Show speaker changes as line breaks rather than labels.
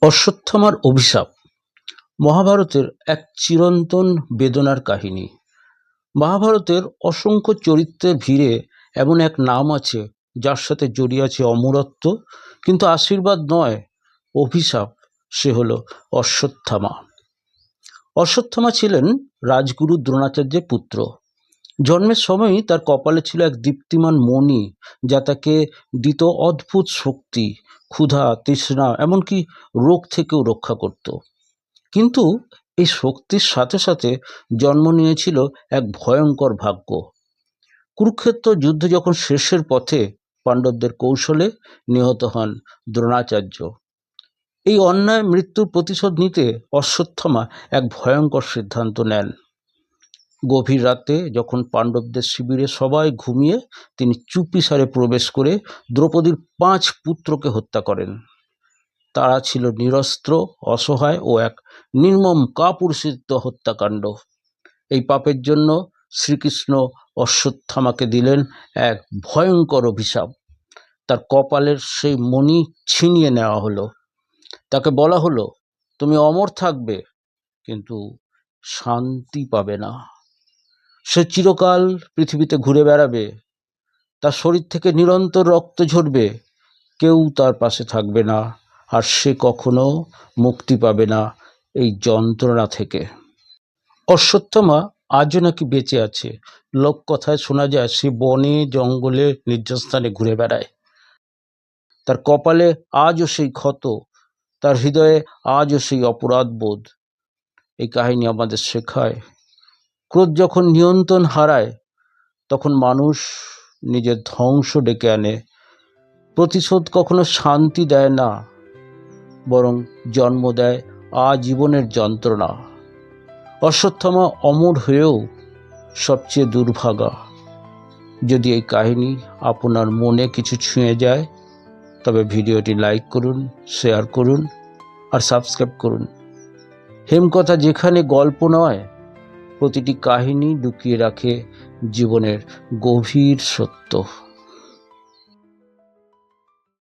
অশ্বত্থামার অভিশাপ মহাভারতের এক চিরন্তন বেদনার কাহিনী। মহাভারতের অসংখ্য চরিত্রের ভিড়ে এমন এক নাম আছে যার সাথে জড়িয়ে আছে অমরত্ব, কিন্তু আশীর্বাদ নয়, অভিশাপ। সে হলো অশ্বত্থামা। অশ্বত্থামা ছিলেন রাজগুরু দ্রোণাচার্যের পুত্র। জন্মের সময়ই তার কপালে ছিল এক দীপ্তিমান মণি, যা তাকে দিত অদ্ভুত শক্তি, ক্ষুধা, তৃষ্ণা, এমনকি রোগ থেকেও রক্ষা করত। কিন্তু এই শক্তির সাথে সাথে জন্ম নিয়েছিল এক ভয়ঙ্কর ভাগ্য। কুরুক্ষেত্র যুদ্ধ যখন শেষের পথে পাণ্ডবদের কৌশলে নিহত হন দ্রোণাচার্য। এই অন্যায় মৃত্যুর প্রতিশোধ নিতে অশ্বত্থামা এক ভয়ঙ্কর সিদ্ধান্ত নেন। গভীর রাতে যখন পাণ্ডবদের শিবিরে সবাই ঘুমিয়ে, তিনি চুপিসারে প্রবেশ করে দ্রৌপদীর 5 পুত্রকে হত্যা করেন। তারা ছিল নিরস্ত্র, অসহায় ও এক নির্মম কাপুরুষিত হত্যাকাণ্ড। এই পাপের জন্য শ্রীকৃষ্ণ অশ্বত্থামাকে দিলেন এক ভয়ঙ্কর অভিশাপ। তার কপালের সেই মণি ছিনিয়ে নেওয়া হলো। তাকে বলা হলো, তুমি অমর থাকবে, কিন্তু শান্তি পাবে না। সে চিরকাল পৃথিবীতে ঘুরে বেড়াবে, তার শরীর থেকে নিরন্তর রক্ত ঝরবে, কেউ তার পাশে থাকবে না, আর সে কখনো মুক্তি পাবে না এই যন্ত্রণা থেকে। অশ্বত্থামা আজও নাকি বেঁচে আছে। লোককথায় শোনা যায় সে বনে জঙ্গলে নির্জন স্থানে ঘুরে বেড়ায়। তার কপালে আজও সেই ক্ষত, তার হৃদয়ে আজও সেই অপরাধ বোধ। এই কাহিনী আমাদের শেখায়, ক্রোধ যখন নিয়ন্ত্রণ হারায়, তখন মানুষ নিজের ধ্বংস ডেকে আনে। প্রতিশোধ কখনো শান্তি দেয় না, বরং জন্ম দেয় আজীবনের যন্ত্রণা। অশ্বত্থামা অমর হয়েও সবচেয়ে দুর্ভাগা। যদি এই কাহিনী আপনার মনে কিছু ছুঁয়ে যায়, তবে ভিডিওটি লাইক করুন, শেয়ার করুন আর সাবস্ক্রাইব করুন। হেমকথা যেখানে গল্প নয়, প্রতিটি কাহিনী লুকিয়ে রাখে জীবনের গভীর সত্য।